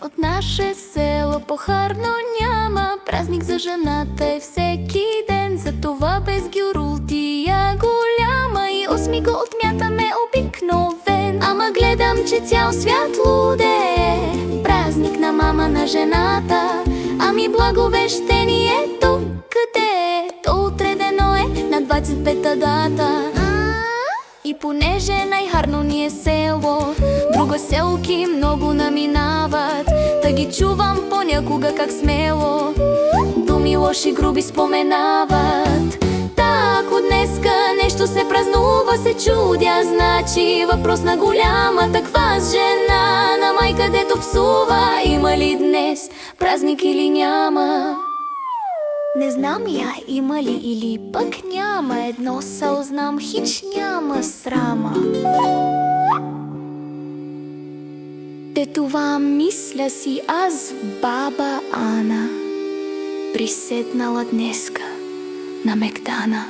От наше село похарно няма, празник за жената е всеки ден. Затова без гюрултия голяма и осмиго отмятаме обикновен. Ама гледам, че цял свят лудее, празник на мама на жената. Ами благовещението къде е? То отредено е на 25-та дата. И понеже най-харно ни е село, друго селки много наминават. Та ги чувам понякога как смело думи лоши груби споменават. Та ако днеска нещо се празнува, се чудя, значи въпрос на голяма таква жена, на майка дето псува. Има ли днес празник или няма? Не знам я има ли или пък няма, едно съзнам, хич няма срама. Те това мисля си аз, баба Ана, приседнала днеска на мегдана.